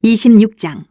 26장.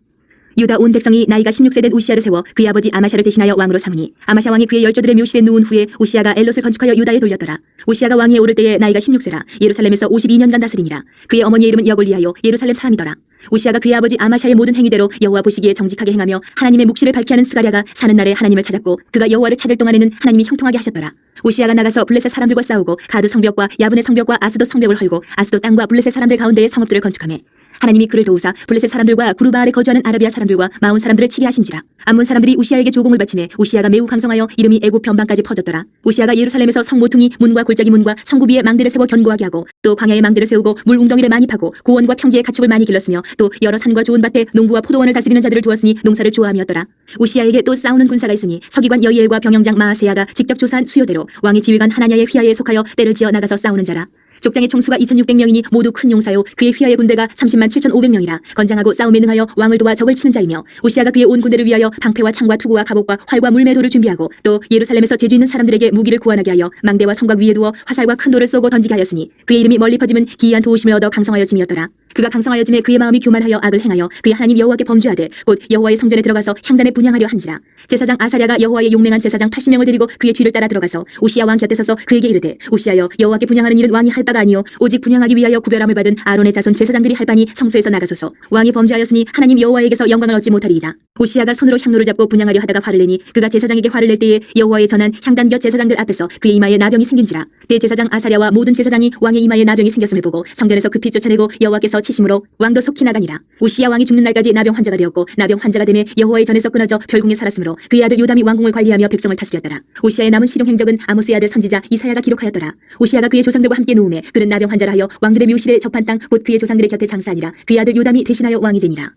유다 온 백성이 나이가 16세 된 우시아를 세워 그의 아버지 아마샤를 대신하여 왕으로 삼으니 아마샤 왕이 그의 열조들의 묘실에 누운 후에 우시아가 엘롯을 건축하여 유다에 돌렸더라. 우시아가 왕위에 오를 때에 나이가 16세라 예루살렘에서 52년간 다스리니라. 그의 어머니의 이름은 여골리하여 예루살렘 사람이더라. 우시아가 그의 아버지 아마샤의 모든 행위대로 여호와 보시기에 정직하게 행하며 하나님의 묵시를 밝히 하는 스가랴가 사는 날에 하나님을 찾았고 그가 여호와를 찾을 동안에는 하나님이 형통하게 하셨더라. 우시아가 나가서 블레셋 사람들과 싸우고 가드 성벽과 야분의 성벽과 아스돗 성벽을 헐고 아스돗 땅과 블레셋 사람들 가운데에 성읍들을 건축하매 하나님이 그를 도우사 블레셋 사람들과 구르바알에 거주하는 아라비아 사람들과 마온 사람들을 치게 하신지라. 암몬 사람들이 우시아에게 조공을 바치매 우시아가 매우 강성하여 이름이 애굽 변방까지 퍼졌더라. 우시아가 예루살렘에서 성 모퉁이 문과 골짜기 문과 성구비에 망대를 세워 견고하게 하고 또 광야에 망대를 세우고 물 웅덩이를 많이 파고 고원과 평지에 가축을 많이 길렀으며 또 여러 산과 좋은 밭에 농부와 포도원을 다스리는 자들을 두었으니 농사를 좋아함이었더라. 우시아에게 또 싸우는 군사가 있으니 서기관 여이엘과 병영장 마아세야가 직접 조사한 수요대로 왕의 지휘관 하나냐의 휘하에 속하여 때를 지어 나가서 싸우는 자라. 족장의 총수가 2600명이니 모두 큰 용사요 그의 휘하의 군대가 30만 7500명이라 건장하고 싸움에 능하여 왕을 도와 적을 치는 자이며 우시아가 그의 온 군대를 위하여 방패와 창과 투구와 갑옷과 활과 물매도를 준비하고 또 예루살렘에서 재주 있는 사람들에게 무기를 구원하게 하여 망대와 성곽 위에 두어 화살과 큰 돌을 쏘고 던지게 하였으니 그의 이름이 멀리 퍼짐은 기이한 도우심을 얻어 강성하여짐이었더라. 그가 강성하여짐에 그의 마음이 교만하여 악을 행하여 그의 하나님 여호와께 범죄하되 곧 여호와의 성전에 들어가서 향단에 분향하려 한지라. 제사장 아사랴가 여호와의 용맹한 제사장 80명을 데리고 그의 뒤를 따라 들어가서 우시아 왕 곁에 서서 그에게 이르되 우시아여 여호와께 분향하는 일은 왕이 할 바가 아니요 오직 분향하기 위하여 구별함을 받은 아론의 자손 제사장들이 할 바니 성소에서 나가소서. 왕이 범죄하였으니 하나님 여호와에게서 영광을 얻지 못하리이다. 우시아가 손으로 향로를 잡고 분향하려 하다가 화를 내니 그가 제사장에게 화를 낼 때에 여호와의 전한 향단 곁 제사장들 앞에서 그의 이마에 나병이 생긴지라. 대제사장 아사랴와 모든 제사장이 왕의 이마에 나병이 생겼음을 보고 성전에서 급히 쫓아내고 여호와께서 치심으로 왕도 속히 나가니라. 우시아 왕이 죽는 날까지 나병 환자가 되었고 나병 환자가 되매 여호와의 전에서 끊어져 별궁에 살았으므로 그의 아들 요담이 왕궁을 관리하며 백성을 다스렸더라. 우시아의 남은 시종 행적은 아모스의 아들 선지자 이사야가 기록하였더라. 우시아가 그의 조상들과 함께 누우매 그는 나병 환자라 하여 왕들의 묘실에 접한 땅 곧 그의 조상들의 곁에 장사하니라. 그의 아들 요담이 대신하여 왕이 되니라.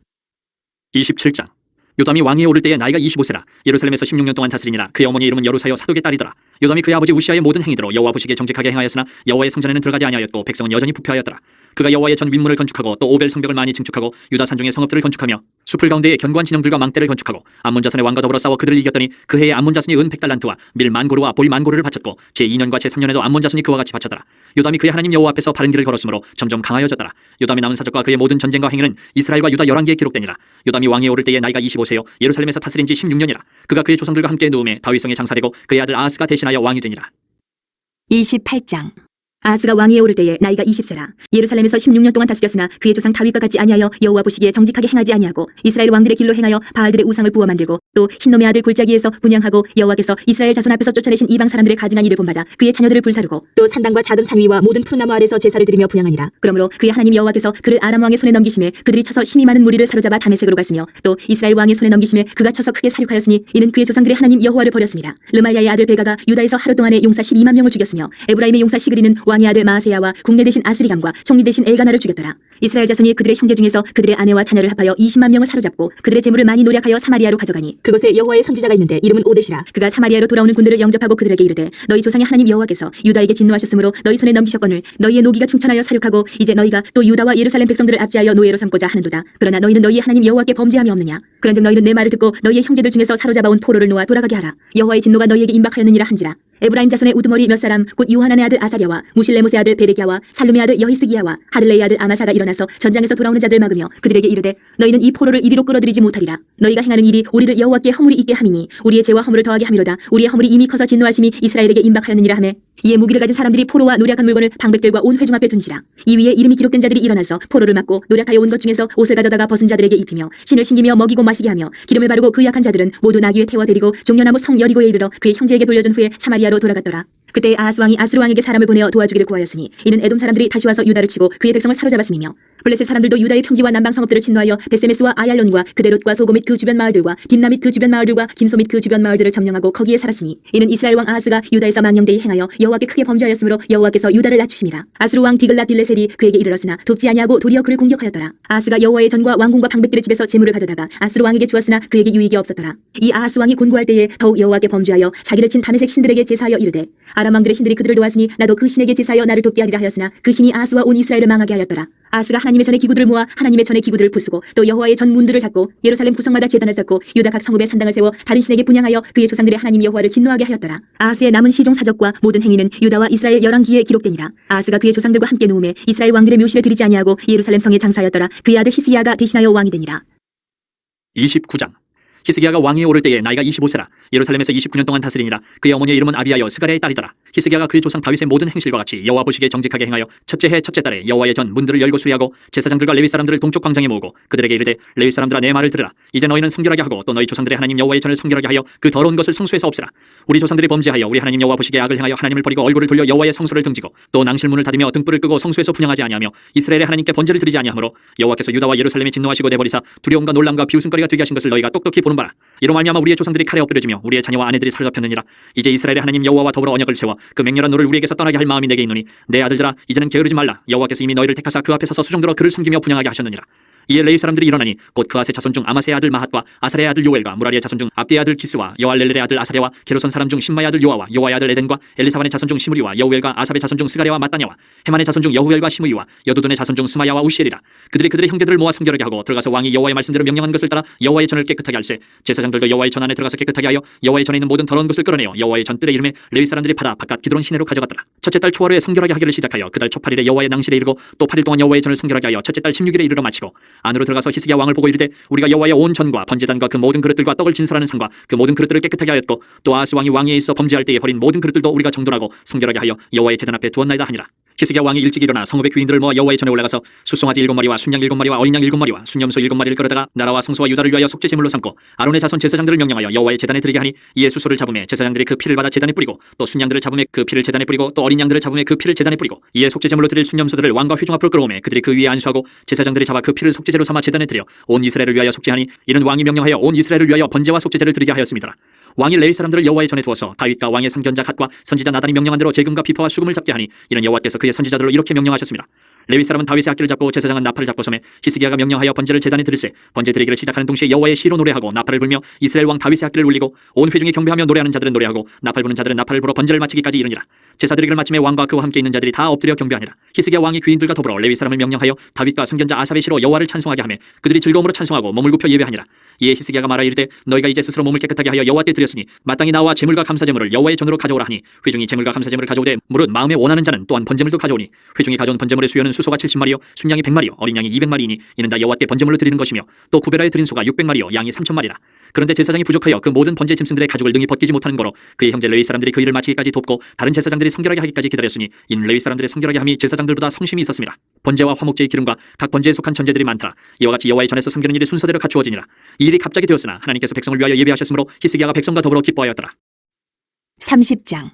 27장. 요담이 왕위에 오를 때에 나이가 25세라 예루살렘에서 16년 동안 다스리니라. 그의 어머니 이름은 여루사여 사독의 딸이더라. 요담이 그의 아버지 우시아의 모든 행위대로 여호와 보시기에 정직하게 행하였으나 여호와의 성전에는 들어가지 아니하였고 백성은 여전히 부패하였더라. 그가 여호와의 전 윗문을 건축하고 또 오벨 성벽을 많이 증축하고 유다 산중의 성읍들을 건축하며 숲을 가운데에 견고한 진영들과 망대를 건축하고 암몬 자손의 왕과 더불어 싸워 그들을 이겼더니 그 해에 암몬 자손이 은 100달란트와 밀 만고르와 보리 만고르를 바쳤고 제2년과 제3년에도 암몬 자손이 그와 같이 바쳤더라. 요담이 그의 하나님 여호와 앞에서 바른 길을 걸었으므로 점점 강하여졌더라. 요담의 남은 사적과 그의 모든 전쟁과 행위는 이스라엘과 유다 11개에 기록되니라. 요담이 왕위에 오를 때에 나이가 25세요 예루살렘에서 다스린 지 16년이라. 그가 그의 조상들과 함께 누움에 다윗성에 장사되고 그의 아들 아하스가 대신하여 왕이 되니라. 28장. 아하스가 왕위에 오를 때에 나이가 20세라 예루살렘에서 16년 동안 다스렸으나 그의 조상 다윗과 같이 아니하여 여호와 보시기에 정직하게 행하지 아니하고 이스라엘 왕들의 길로 행하여 바알들의 우상을 부어 만들고 또 흰놈의 아들 골짜기에서 분향하고 여호와께서 이스라엘 자손 앞에서 쫓아내신 이방 사람들의 가증한 일을 본받아 그의 자녀들을 불사르고 또 산당과 작은 산 위와 모든 푸른 나무 아래서 제사를 드리며 분향하니라. 그러므로 그의 하나님 여호와께서 그를 아람 왕의 손에 넘기심에 그들이 쳐서 심히 많은 무리를 사로잡아 다메섹으로 갔으며 또 이스라엘 왕의 손에 넘기심에 그가 쳐서 크게 사륙하였으니 이는 그의 조상들의 하나님 여호와를 버렸습니다. 르말야의 아들 베가가 유다에서 하루 동안에 용사 12만 명을 죽였으며 에브라임의 용사 시그리는 왕의 아들 마아세야와 국내 대신 아스리감과 총리 대신 엘가나를 죽였더라. 이스라엘 자손이 그들의 형제 중에서 그들의 아내와 자녀를 합하여 20만 명을 사로잡고 그들의 재물을 많이 노략하여 사마리아로 가져가니 그곳에 여호와의 선지자가 있는데 이름은 오데시라. 그가 사마리아로 돌아오는 군대를 영접하고 그들에게 이르되 너희 조상의 하나님 여호와께서 유다에게 진노하셨으므로 너희 손에 넘기셨거늘 너희의 노기가 충천하여 사륙하고 이제 너희가 또 유다와 예루살렘 백성들을 압제하여 노예로 삼고자 하는도다. 그러나 너희는 너희의 하나님 여호와께 범죄함이 없느냐. 그런즉 너희는 내 말을 듣고 너희의 형제들 중에서 사로잡아온 포로를 놓아 돌아가게 하라. 여호와의 진노가 너희에게 임박하였느니라 한지라. 에브라임 자손의 우두머리 몇 사람 곧 요하난의 아들 아사랴와 무실레못의 아들 베레기야와 살룸의 아들 여히스기야와 하들레의 아들 아마사가 일어나서 전장에서 돌아오는 자들 막으며 그들에게 이르되 너희는 이 포로를 이리로 끌어들이지 못하리라. 너희가 행하는 일이 우리를 여호와께 허물이 있게 함이니 우리의 죄와 허물을 더하게 함이로다. 우리의 허물이 이미 커서 진노하심이 이스라엘에게 임박하였느니라 하매 이에 무기를 가진 사람들이 포로와 노략한 물건을 방백들과 온 회중 앞에 둔지라. 이 위에 이름이 기록된 자들이 일어나서 포로를 막고 노략하여 온 것 중에서 옷을 가져다가 벗은 자들에게 입히며 신을 신기며 먹이고 마시게 하며 기름을 바르고 그 약한 자들은 모두 나귀에 태워 데리고 종려나무 성 여리고에 이르러 그의 형제에게 돌려준 후에 사마리아로 돌아갔더라. 그때 아하스 왕이 아스루 왕에게 사람을 보내어 도와주기를 구하였으니 이는 에돔 사람들이 다시 와서 유다를 치고 그의 백성을 사로잡았음이며 블레셋 사람들도 유다의 평지와 남방 성읍들을 침노하여 베세메스와 아얄론과 그데롯과 소고 및 그 주변 마을들과 딥나 및 그 주변 마을들과 김소 및 그 주변 마을들을 점령하고 거기에 살았으니 이는 이스라엘 왕 아하스가 유다에서 망령되이 행하여 여호와께 크게 범죄하였으므로 여호와께서 유다를 낮추심이라. 아스루 왕 디글랏 빌레셀이 그에게 이르렀으나 돕지 아니하고 도리어 그를 공격하였더라. 아하스가 여호와의 전과 왕궁과 방백들의 집에서 재물을 가져다가 아스루 왕에게 주었으나 그에게 유익이 없었더라. 이 아하스 왕이 곤고할 때에 더욱 여호와께 범죄하여 자기를 친 다메섹 신들에게 제사하여 이르되 아람 왕들의 신들이 그들을 도왔으니 나도 그 신에게 제사하여 나를 돕게 하리라 하였으나 그 신이 아하스와 온 이스라엘을 망하게 하였더라. 아스가 하나님의 전의 기구들을 모아 하나님의 전의 기구들을 부수고 또 여호와의 전 문들을 닫고 예루살렘 구성마다 제단을 쌓고 유다 각 성읍에 산당을 세워 다른 신에게 분향하여 그의 조상들의 하나님 여호와를 진노하게 하였더라. 아스의 남은 시종 사적과 모든 행위는 유다와 이스라엘 열왕기에 기록되니라. 아스가 그의 조상들과 함께 누움에 이스라엘 왕들의 묘실에 들이지 아니하고 예루살렘 성에 장사하였더라. 그의 아들 히스기야가 대신하여 왕이 되니라. 29장. 히스기야가 왕위에 오를 때에 나이가 25세라. 예루살렘에서 29년 동안 다스리니라. 그의 어머니의 이름은 아비야여 스가랴의 딸이더라. 히스기야가 그의 조상 다윗의 모든 행실과 같이 여호와 보시기에 정직하게 행하여 첫째 해 첫째 달에 여호와의 전 문들을 열고 수리하고 제사장들과 레위 사람들을 동쪽 광장에 모으고 그들에게 이르되 레위 사람들아 내 말을 들으라. 이제 너희는 성결하게 하고 또 너희 조상들의 하나님 여호와의 전을 성결하게 하여 그 더러운 것을 성소에서 없애라. 우리 조상들이 범죄하여 우리 하나님 여호와 보시기에 악을 행하여 하나님을 버리고 얼굴을 돌려 여호와의 성소를 등지고 또 낭실문을 닫으며 등불을 끄고 성소에서 분향하지 아니하며 이스라엘의 하나님께 번제를 드리지 아니하므로 여호와께서 유다와 예루살렘에 진노하시고 내버리사 두려움과 놀람과 비웃음거리가 되게 하신 것을 너희가 똑똑히 보는 바라. 이로 말미암아 우리의 조상들이 칼에 엎드려지며 우리의 자녀와 아내들이 사로잡혔느니라. 이제 이스라엘의 하나님 여호와와 더불어 언약을 세워 그 맹렬한 노를 우리에게서 떠나게 할 마음이 내게 있노니 내 아들들아 이제는 게으르지 말라. 여호와께서 이미 너희를 택하사 그 앞에 서서 수종들어 그를 섬기며 분향하게 하셨느니라. 이에 레위 사람들이 일어나니 곧 그아세 자손 중 아마세의 아들 마핫과 아사레의 아들 요엘과 무라리의 자손 중 압디의 아들 기스와 여알렐렐의 아들 아사랴와 게르손 사람 중 신마의 아들 요아와 요아의 아들 에덴과 엘리사반의 자손 중 시므리와 여우엘과 아삽의 자손 중 스가랴와 마따냐와 헤만의 자손 중 여후엘과 시므이와 여두둔의 자손 중 스마야와 우시엘이라. 그들이 그들의 형제들을 모아 성결하게 하고 들어가서 왕이 여호와의 말씀대로 명령한 것을 따라 여호와의 전을 깨끗하게 할세. 제사장들도 여호와의 전 안에 들어가서 깨끗하게 하여 여호와의 전에 있는 모든 더러운 것을 끌어내어 여호와의 전 뜰의 이름에 레위 사람들이 받아 바깥 기드론 시내로 가져갔더라. 첫째 달 초하루에 성결하게 하기를 시작하여 그달 초 8일에 여호와의 낭실에 이르고 또 8일 동안 여호와의 전을 성결하게 하여 첫째 달 16일에 이르러 마치고 안으로 들어가서 히스기야 왕을 보고 이르되 우리가 여호와의 온 전과 번제단과 그 모든 그릇들과 떡을 진설하는 상과 그 모든 그릇들을 깨끗하게 하였고 또 아하스 왕이 왕위에 있어 범죄할 때에 버린 모든 그릇들도 우리가 정돈하고 성결하게 하여 여호와의 제단 앞에 두었나이다 하니라. 히스기야 왕이 일찍 일어나 성읍의 귀인들을 모아 여호와의 전에 올라가서 수송아지 7마리와 순양 7마리와 어린 양 7마리와 순염소 7마리를 끌어다가 나라와 성소와 유다를 위하여 속죄 제물로 삼고 아론의 자손 제사장들을 명령하여 여호와의 제단에 드리게 하니 이에 수소를 잡음에 제사장들이 그 피를 받아 제단에 뿌리고 또 순양들을 잡음에 그 피를 제단에 뿌리고 또 어린 양들을 잡음에 그 피를 제단에 뿌리고 이에 속죄 제물로 드릴 순염소들을 왕과 회중 앞으로 끌어오매 그들이 그 위에 안수하고 제사장들이 잡아 그 피를 속죄제로 삼아 제단에 드려 온 이스라엘을 위하여 속죄하니 이는 왕이 명령하여 온 이스라엘을 위하여 번제와 속죄제를 드리게 하였습니다. 왕이 레위 사람들을 여호와의 전에 두어서 다윗과 왕의 상견자 갓과 선지자 나단이 명령한 대로 재금과 비파와 수금을 잡게 하니 이는 여호와께서 그의 선지자들로 이렇게 명령하셨습니다. 레위 사람은 다윗의 악기를 잡고 제사장은 나팔을 잡고 섬에 히스기야가 명령하여 번제를 제단에 드릴세. 번제 드리기를 시작하는 동시에 여호와의 시로 노래하고 나팔을 불며 이스라엘 왕 다윗의 악기를 울리고 온 회중이 경배하며 노래하는 자들은 노래하고 나팔 부는 자들은 나팔을 불어 번제를 마치기까지 이르니라. 제사 드리기를 마침에 왕과 그와 함께 있는 자들이 다 엎드려 경배하니라. 히스기야 왕이 귀인들과 더불어 레위 사람을 명령하여 다윗과 선견자 아삽의 시로 여호와를 찬송하게 하며 그들이 즐거움으로 찬송하고 몸을 굽혀 예배하니라. 이에 히스기야가 말하 이르되 너희가 이제 스스로 몸을 깨끗하게 하여 여호와께 드렸으니 마땅히 나와 제물과 감사제물을 여호와의 전으로 가져오라 하니 회중이 제물과 감사제물을 가져오되 무릇 마음에 원하는 자는 또한 번제물도 가져오니 회중이 가져온 번제물의 수요는 수소가 70마리요 순양이 100마리요 어린 양이 200마리이니 이는 다 여호와께 번제물로 드리는 것이며 또 구베라에 드린 소가 600마리요 양이 3000마리라. 그런데 제사장이 부족하여 그 모든 번제 짐승들의 가죽을 능히 벗기지 못하는 거로 그의 형제 레위 사람들이 그 일을 마치기까지 돕고 다른 제사장들이 성결하게 하기까지 기다렸으니 이는 레위 사람들의 성결하게 함이 제사장들보다 성심이 있었습니다. 번제와 화목제의 기름과 각 번제에 속한 전제들이 많더라. 이와 같이 여호와의 전에서 섬기는 일이 순서대로 갖추어지니라. 이 일이 갑자기 되었으나 하나님께서 백성을 위하여 예배하셨으므로 히스기야가 백성과 더불어 기뻐하였더라. 30장.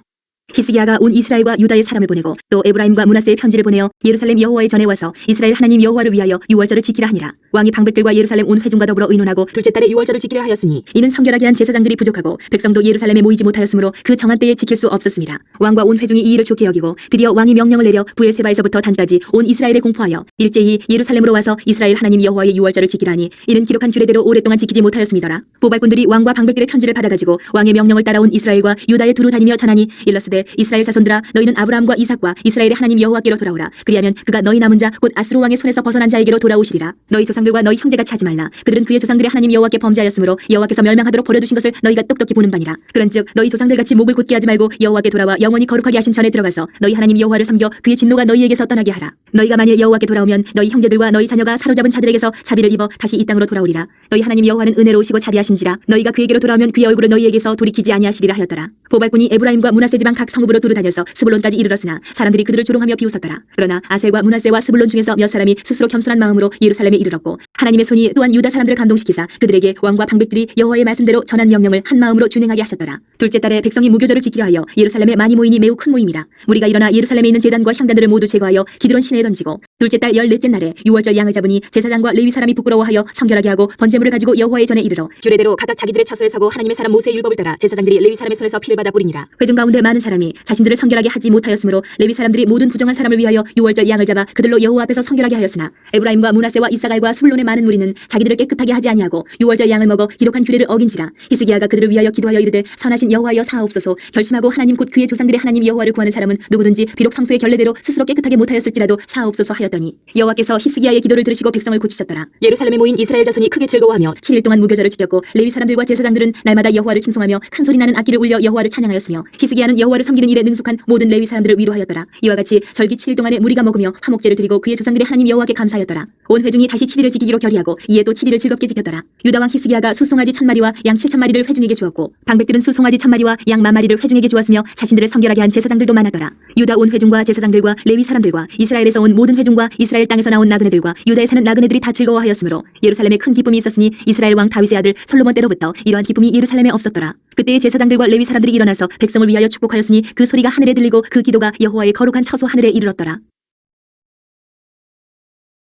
히스기야가 온 이스라엘과 유다의 사람을 보내고 또 에브라임과 므낫세의 편지를 보내어 예루살렘 여호와의 전에 와서 이스라엘 하나님 여호와를 위하여 유월절을 지키라 하니라. 왕이 방백들과 예루살렘 온 회중과 더불어 의논하고 둘째 달에 유월절을 지키려 하였으니 이는 성결하게 한 제사장들이 부족하고 백성도 예루살렘에 모이지 못하였으므로 그 정한 때에 지킬 수 없었습니다. 왕과 온 회중이 이 일을 좋게 여기고 드디어 왕이 명령을 내려 부엘세바에서부터 단까지 온 이스라엘에 공포하여 일제히 예루살렘으로 와서 이스라엘 하나님 여호와의 유월절을 지키라니 이는 기록한 규례대로 오랫동안 지키지 못하였습니다라. 보발꾼들이 왕과 방백들의 편지를 받아가지고 왕의 명령을 따라온 이스라엘과 유다에 두루 다니며 전하니 일러스되 이스라엘 자손들아 너희는 아브라함과 이삭과 이스라엘의 하나님 여호와께로 돌아오라. 그리하면 그가 너희 남은 자 곧 아스로 왕의 손에서 벗어난 자에게로 돌아오시리라. 너희 조상들과 너희 형제같이 하지 말라. 그들은 그의 조상들의 하나님 여호와께 범죄하였으므로 여호와께서 멸망하도록 버려두신 것을 너희가 똑똑히 보는 바니라. 그런즉 너희 조상들같이 목을 굳게 하지 말고 여호와께 돌아와 영원히 거룩하게 하신 전에 들어가서 너희 하나님 여호와를 섬겨 그의 진노가 너희에게서 떠나게 하라. 너희가 만일 여호와께 돌아오면 너희 형제들과 너희 자녀가 사로잡은 자들에게서 자비를 입어 다시 이 땅으로 돌아오리라. 너희 하나님 여호와는 은혜로우시고 자비하신지라. 너희가 그에게로 돌아오면 그의 얼굴을 너희에게서 돌이키지 아니하시리라 하였더라. 보발꾼이 에브라임과 므낫세 지방 각 성읍으로 두루 다녀서 스불론까지 이르렀으나 사람들이 그들을 조롱하며 비웃었더라. 그러나 아셀과 므낫세와 스불론 중에서 몇 사람이 스스로 겸손한 마음으로 예루살렘에 이르렀고 하나님의 손이 또한 유다 사람들을 감동시키사 그들에게 왕과 방백들이 여호와의 말씀대로 전한 명령을 한 마음으로 준행하게 하셨더라. 둘째 달에 백성이 무교절을 지키려 하여 예루살렘에 많이 모이니 매우 큰 모임이라. 우리가 일어나 예루살렘에 있는 제단과 향단들을 모두 제거하여 기드론 시내에 던지고 둘째 달 14째 날에 유월절 양을 잡으니 제사장과 레위 사람이 부끄러워하여 성결하게 하고 번제물을 가지고 여호와의 전에 이르러 규례대로 각각 자기들의 처소에 서고 하나님의 사람 모세의 율법을 따라 제사장들이 레위 사람의 손에서 피를 받아 뿌리니라. 회중 가운데 많은 사람이 자신들을 성결하게 하지 못하였으므로 레위 사람들이 모든 부정한 사람을 위하여 유월절 양을 잡아 그들로 여호와 앞에서 성결하게 하였으나 에브라임과 므낫세와 이사갈과 스불론의 많은 무리는 자기들을 깨끗하게 하지 아니하고 유월절 양을 먹어 기록한 규례를 어긴지라. 히스기야가 그들을 위하여 기도하여 이르되 선하신 여호와여 사하옵소서. 결심하고 하나님 곧 그의 조상들의 하나님 여호와를 구하는 사람은 누구든지 비록 성소의 결례대로 스스로 깨끗하게 못하였을지라도 사하옵소서 하였더라. 올렸더니 여호와께서 히스기야의 기도를 들으시고 백성을 고치셨더라. 예루살렘에 모인 이스라엘 자손이 크게 즐거워하며 7일 동안 무교절을 지켰고 레위 사람들과 제사장들은 날마다 여호와를 칭송하며 큰 소리 나는 악기를 울려 여호와를 찬양하였으며 히스기야는 여호와를 섬기는 일에 능숙한 모든 레위 사람들을 위로하였더라. 이와 같이 절기 7일 동안에 무리가 먹으며 화목제를 드리고 그의 조상들의 하나님 여호와께 감사하였더라. 온 회중이 다시 7일을 지키기로 결의하고 이에 또 7일을 즐겁게 지켰더라. 유다 왕 히스기야가 수송아지 1000마리와 양 7000마리를 회중에게 주었고 방백들은 수송아지 1000마리와 양 10,000마리를 회중에게 주었으며 자신들을 성결하게 한 제사장들도 많았더라. 유다 온 회중과 제사장들과 레위 사람들과 이스라엘에서 온 모든 회중과 이스라엘 땅에서 나온 나그네들과 유다에 사는 나그네들이 다 즐거워하였으므로 예루살렘에 큰 기쁨이 있었으니 이스라엘 왕 다윗의 아들 솔로몬 때로부터 이러한 기쁨이 예루살렘에 없었더라. 그때의 제사장들과 레위 사람들이 일어나서 백성을 위하여 축복하였으니 그 소리가 하늘에 들리고 그 기도가 여호와의 거룩한 처소 하늘에 이르렀더라.